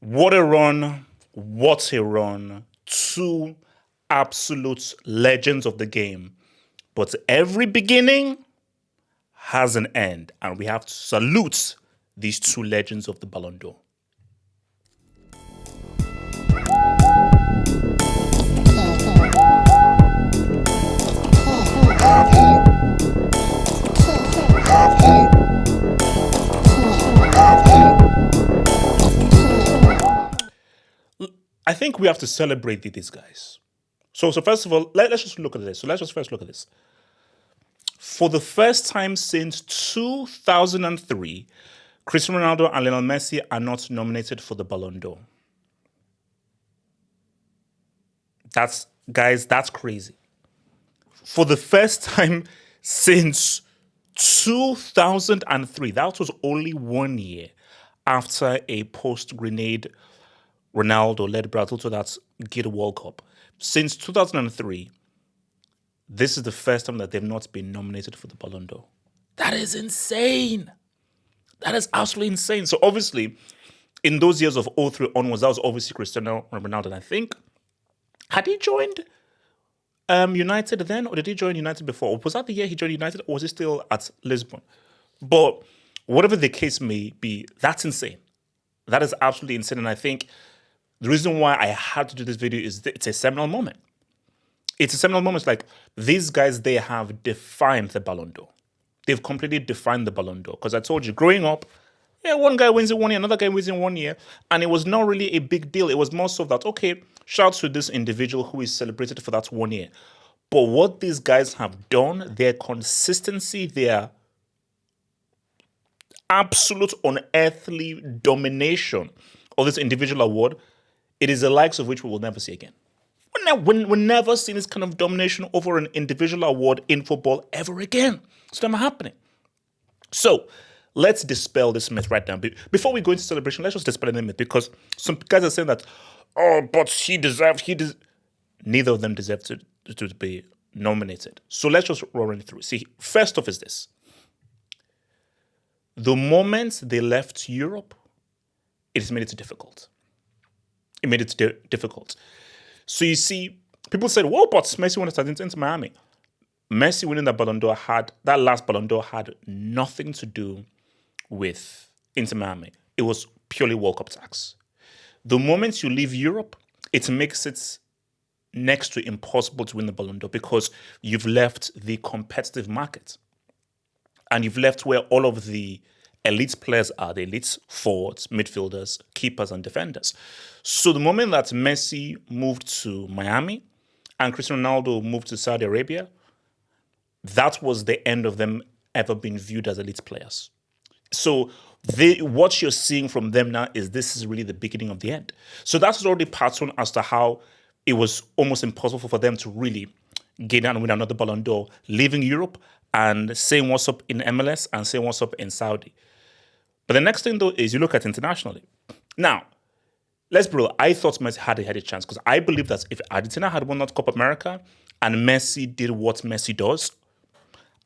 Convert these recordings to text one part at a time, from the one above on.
What a run. What a run. Two absolute legends of the game. But every beginning has an end, and we have to salute these two legends of the Ballon d'Or. I think we have to celebrate these guys. So first of all, let's just look at this. So let's just first look at this. For the first time since 2003, Cristiano Ronaldo and Lionel Messi are not nominated for the Ballon d'Or. That's crazy. For the first time since 2003, that was only 1 year after a post-Grenade Ronaldo-led Brazil to that Gate World Cup. Since 2003, this is the first time that they've not been nominated for the Ballon d'Or. That is insane. That is absolutely insane. So obviously, in those years of 03 onwards, that was obviously Cristiano Ronaldo. And I think, had he joined United then, or did he join United before? Was that the year he joined United, or was he still at Lisbon? But whatever the case may be, that's insane. That is absolutely insane. And I think the reason why I had to do this video is it's a seminal moment. It's a seminal moment. It's like these guys, they have defined the Ballon d'Or. They've completely defined the Ballon d'Or. Because I told you, growing up, one guy wins in 1 year, another guy wins in 1 year. And it was not really a big deal. It was more so that, okay, shout out to this individual who is celebrated for that 1 year. But what these guys have done, their consistency, their absolute unearthly domination of this individual award, it is the likes of which we will never see again. We're never seeing this kind of domination over an individual award in football ever again. It's never happening. So let's dispel this myth right now. Before we go into celebration, let's just dispel the myth, because some guys are saying that, but neither of them deserve to be nominated. So let's just run it through. See, first off is this. The moment they left Europe, it has made it difficult. It made it difficult. So you see, people said, well, but Messi won it into Miami. Messi winning that last Ballon d'Or had nothing to do with Inter Miami. It was purely World Cup tax. The moment you leave Europe, it makes it next to impossible to win the Ballon d'Or, because you've left the competitive market. And you've left where all of the elite players are, the elite forwards, midfielders, keepers, and defenders. So the moment that Messi moved to Miami and Cristiano Ronaldo moved to Saudi Arabia, that was the end of them ever being viewed as elite players. So what you're seeing from them now is this is really the beginning of the end. So that's already pattern as to how it was almost impossible for them to really get out and win another Ballon d'Or, leaving Europe and saying what's up in MLS and saying what's up in Saudi. But the next thing, though, is you look at internationally. Now, let's be real. I thought Messi had a chance, because I believe that if Argentina had won that Copa America and Messi did what Messi does,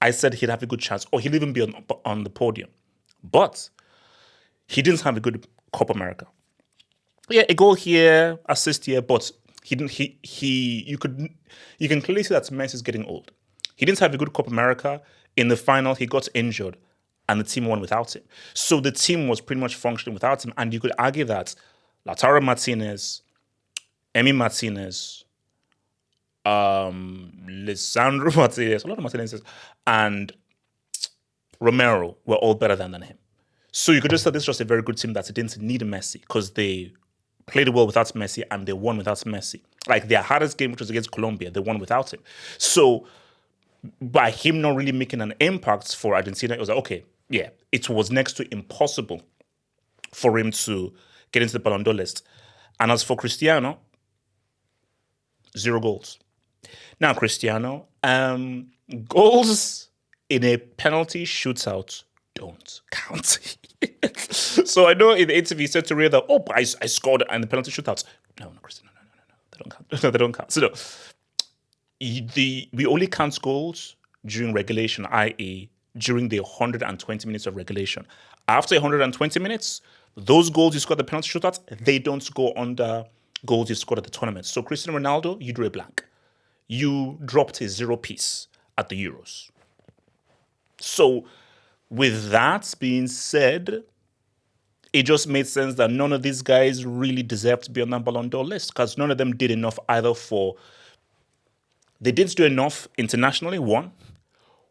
I said he'd have a good chance, or he'd even be on the podium. But he didn't have a good Copa America. Yeah, a goal here, assist here, but he didn't. You can clearly see that Messi's getting old. He didn't have a good Copa America. In the final, he got injured, and the team won without him. So the team was pretty much functioning without him. And you could argue that Lautaro Martinez, Emi Martinez, Lisandro Martinez, a lot of Martinez's, and Romero were all better than him. So you could just say this was just a very good team that didn't need Messi, because they played well without Messi and they won without Messi. Like their hardest game, which was against Colombia, they won without him. So by him not really making an impact for Argentina, it was like, okay, yeah, it was next to impossible for him to get into the Ballon d'Or list. And as for Cristiano, 0 goals. Now, Cristiano, goals in a penalty shootout don't count. So I know in the interview he said to Ria that, I scored in the penalty shootouts. No, Cristiano, no, they don't count. No, they don't count. So no, we only count goals during regulation, i.e., during the 120 minutes of regulation. After 120 minutes, those goals you scored at the penalty shootout, they don't go under goals you scored at the tournament. So Cristiano Ronaldo, you drew a blank. You dropped a 0 piece at the Euros. So with that being said, it just made sense that none of these guys really deserve to be on that Ballon d'Or list because none of them did enough either for... They didn't do enough internationally, one.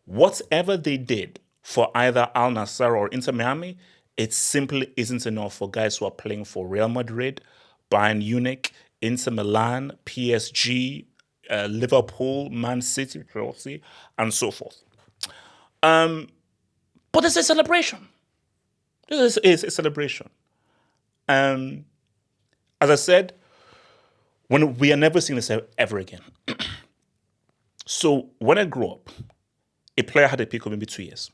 Whatever they did for either Al Nassr or Inter Miami, it simply isn't enough for guys who are playing for Real Madrid, Bayern Munich, Inter Milan, PSG, Liverpool, Man City, Chelsea, and so forth. But it's a celebration. This is a celebration. As I said, when we are never seeing this ever again. So when I grew up, a player had a peak of maybe 2 years.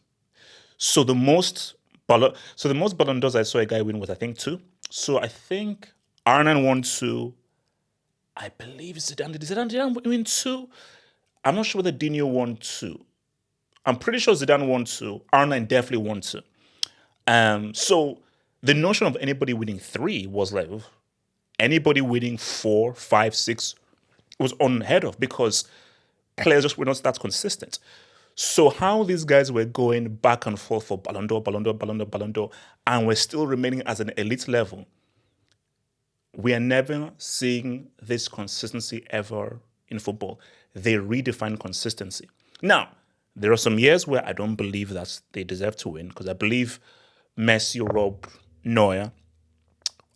So the most Ballon d'Ors I saw a guy win was I think 2. So I think Arnan won 2. I believe Zidane did Zidane win 2. I'm not sure whether Dino won 2. I'm pretty sure Zidane won 2. Arnan definitely won 2. So the notion of anybody winning 3 was like anybody winning 4, 5, 6 was unheard of because players just were not that consistent. So how these guys were going back and forth for Ballon d'Or, Ballon d'Or, Ballon d'Or, Ballon d'Or, and we're still remaining as an elite level, we are never seeing this consistency ever in football. They redefine consistency. Now, there are some years where I don't believe that they deserve to win because I believe Messi robbed Neuer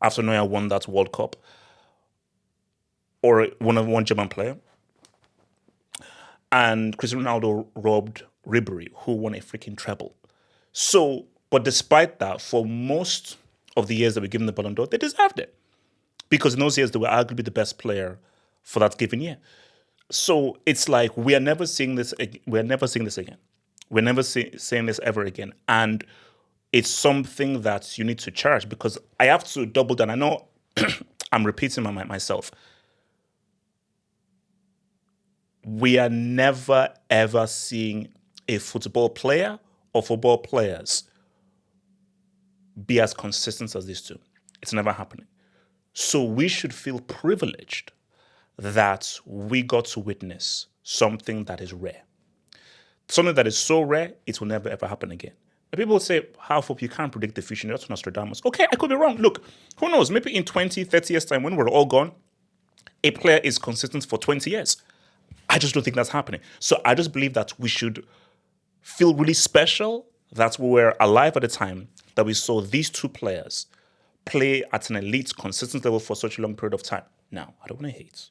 after Neuer won that World Cup, or one German player. And Cristiano Ronaldo robbed Ribery, who won a freaking treble. So, but despite that, for most of the years that we given the Ballon d'Or, they deserved it. Because in those years, they were arguably the best player for that given year. So it's like we are never seeing this. We're never seeing this again. We're never seeing this ever again. And it's something that you need to cherish because I have to double down. I know I'm repeating myself. We are never, ever seeing a football player or football players be as consistent as these two. It's never happening. So we should feel privileged that we got to witness something that is rare. Something that is so rare, it will never, ever happen again. And people say, half of you can't predict the future. That's Nostradamus. Okay, I could be wrong. Look, who knows? Maybe in 20, 30 years' time, when we're all gone, a player is consistent for 20 years. I just don't think that's happening. So I just believe that we should feel really special that we were alive at the time that we saw these two players play at an elite, consistent level for such a long period of time. Now, I don't want to hate.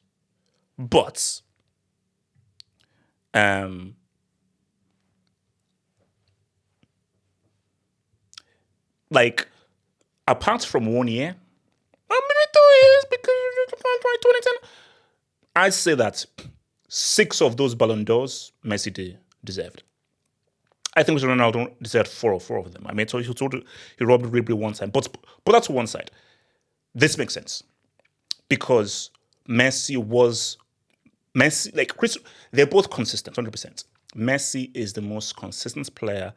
But like, apart from 1 year, maybe 2 years because 2010, I'd say that 6 of those Ballon d'Ors Messi deserved. I think Ronaldo deserved 4 of them. I mean, so he robbed Ribery one time, but that's one side. This makes sense because Messi, like Chris, they're both consistent, 100%. Messi is the most consistent player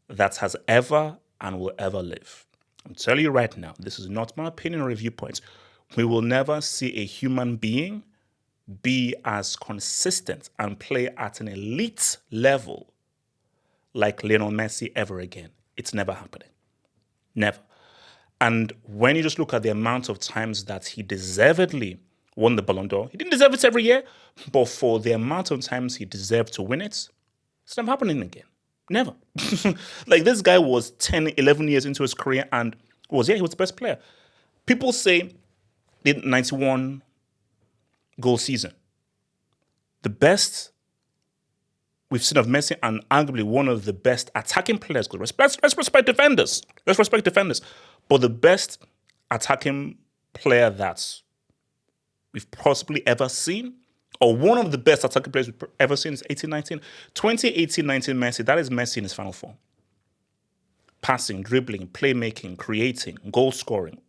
that has ever and will ever live. I'm telling you right now, this is not my opinion or review point. We will never see a human being be as consistent and play at an elite level like Lionel Messi ever again. It's never happening. Never. And when you just look at the amount of times that he deservedly won the Ballon d'Or, he didn't deserve it every year, but for the amount of times he deserved to win it, it's never happening again. Never. Like, this guy was 10, 11 years into his career and he was the best player. People say the 91 goal season, the best we've seen of Messi and arguably one of the best attacking players. Let's respect defenders. Let's respect defenders. But the best attacking player that we've possibly ever seen, or one of the best attacking players we've ever seen, is 18-19. 2018-19 Messi, that is Messi in his final form. Passing, dribbling, playmaking, creating, goal scoring.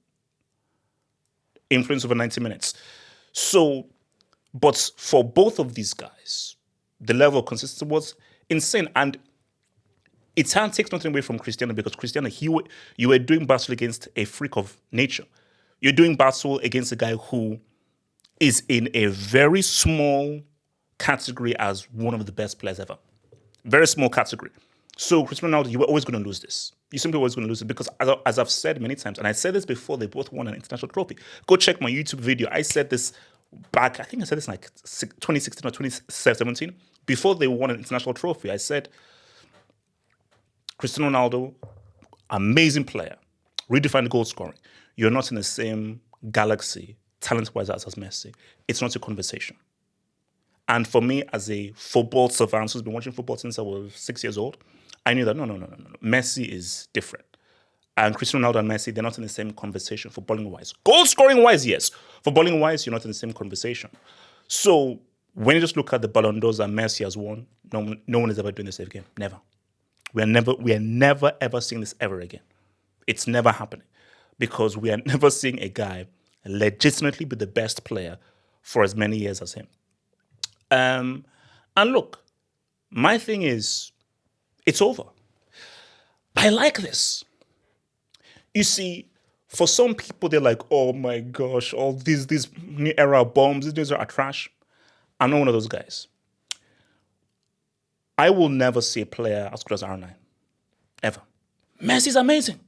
Influence over 90 minutes. So, but for both of these guys, the level of consistency was insane. And It takes nothing away from Cristiano because Cristiano, you were doing battle against a freak of nature. You're doing battle against a guy who is in a very small category as one of the best players ever. Very small category. So Cristiano Ronaldo, you were always going to lose this. You simply always going to lose it because as I've said many times, and I said this before they both won an international trophy. Go check my YouTube video. I said this back, I think I said this in like 2016 or 2017. Before they won an international trophy, I said, Cristiano Ronaldo, amazing player, redefined goal scoring. You're not in the same galaxy, talent-wise, as Messi. It's not a conversation. And for me, as a football savant who's been watching football since I was 6 years old, I knew that no. Messi is different. And Cristiano Ronaldo and Messi, they're not in the same conversation footballing-wise. Goal-scoring-wise, yes. Footballing-wise, you're not in the same conversation. So when you just look at the Ballon d'Ors that Messi has won, no one is ever doing this again. Never. We are never, ever seeing this ever again. It's never happening. Because we are never seeing a guy legitimately be the best player for as many years as him. And look, my thing is, it's over. I like this. You see, for some people, they're like, oh my gosh, all these new era bombs, these are trash. I'm not one of those guys. I will never see a player as good as R9. Ever. Messi's amazing.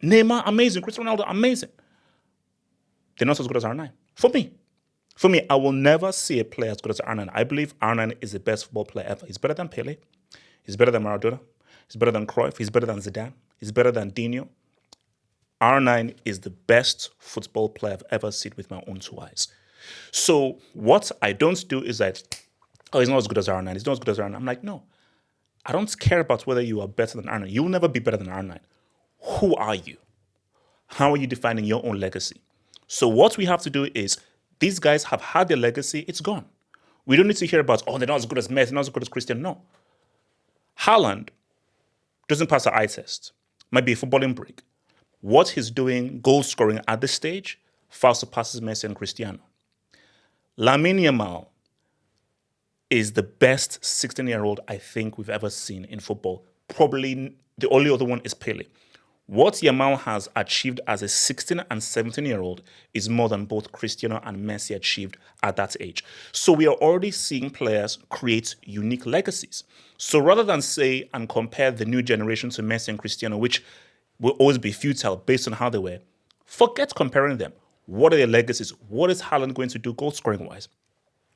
Neymar, amazing. Cristiano Ronaldo, amazing. They're not as good as R9. For me, I will never see a player as good as R9. I believe R9 is the best football player ever. He's better than Pele. He's better than Maradona. He's better than Cruyff. He's better than Zidane. He's better than Dino. R9 is the best football player I've ever seen with my own two eyes. So what I don't do is that, oh, he's not as good as R9. He's not as good as R9. I'm like, no. I don't care about whether you are better than R9. You'll never be better than R9. Who are you? How are you defining your own legacy? So what we have to do is, these guys have had their legacy, it's gone. We don't need to hear about, oh, they're not as good as Messi, they're not as good as Cristiano. No. Haaland doesn't pass the eye test. Might be a footballing break. What he's doing, goal scoring at this stage, far surpasses Messi and Cristiano. Lamine Yamal is the best 16-year-old I think we've ever seen in football. Probably the only other one is Pele. What Yamal has achieved as a 16 and 17-year-old is more than both Cristiano and Messi achieved at that age. So we are already seeing players create unique legacies. So rather than say and compare the new generation to Messi and Cristiano, which will always be futile based on how they were, forget comparing them. What are their legacies? What is Haaland going to do goal scoring-wise?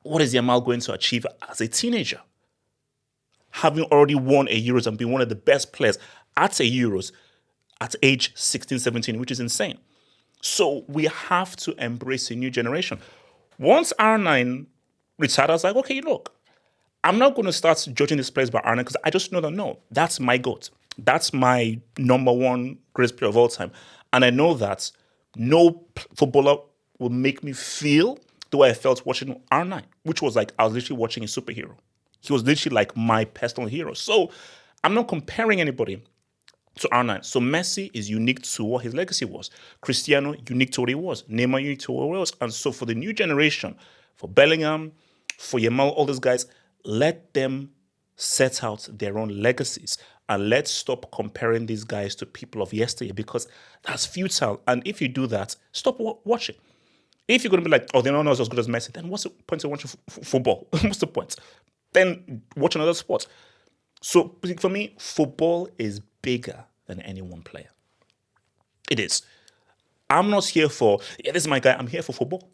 What is Yamal going to achieve as a teenager? Having already won a Euros and been one of the best players at a Euros at age 16, 17, which is insane. So we have to embrace a new generation. Once R9 retired, I was like, okay, look, I'm not going to start judging this players by R9 because I just know that, no, that's my GOAT. That's my number one greatest player of all time. And I know that no footballer will make me feel the way I felt watching R9, which was like I was literally watching a superhero. He was literally like my personal hero. So I'm not comparing anybody to R9. So Messi is unique to what his legacy was. Cristiano, unique to what he was. Neymar, unique to what he was. And so for the new generation, for Bellingham, for Yamal, all those guys, let them set out their own legacies. And let's stop comparing these guys to people of yesteryear because that's futile. And if you do that, stop watching. If you're going to be like, oh, they're not as good as Messi, then what's the point of watching football? What's the point? Then watch another sport. So for me, football is bigger than any one player. It is. I'm not here for, yeah, this is my guy. I'm here for football.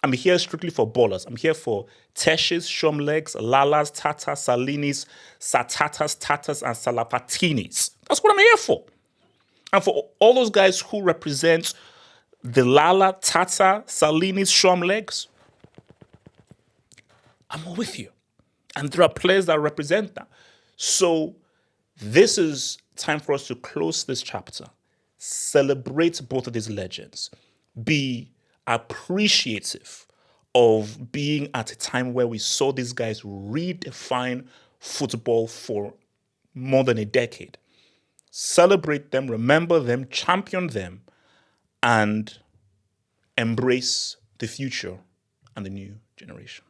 I'm here strictly for ballers. I'm here for Teshes, Shomlegs, Lalas, Tatas, Salinis, Satatas, Tatas, and Salapatinis. That's what I'm here for. And for all those guys who represent the Lala, Tata, Salinis, Shomlegs, I'm with you. And there are players that represent that. So this is time for us to close this chapter, celebrate both of these legends, be appreciative of being at a time where we saw these guys redefine football for more than a decade. Celebrate them, remember them, champion them, and embrace the future and the new generation.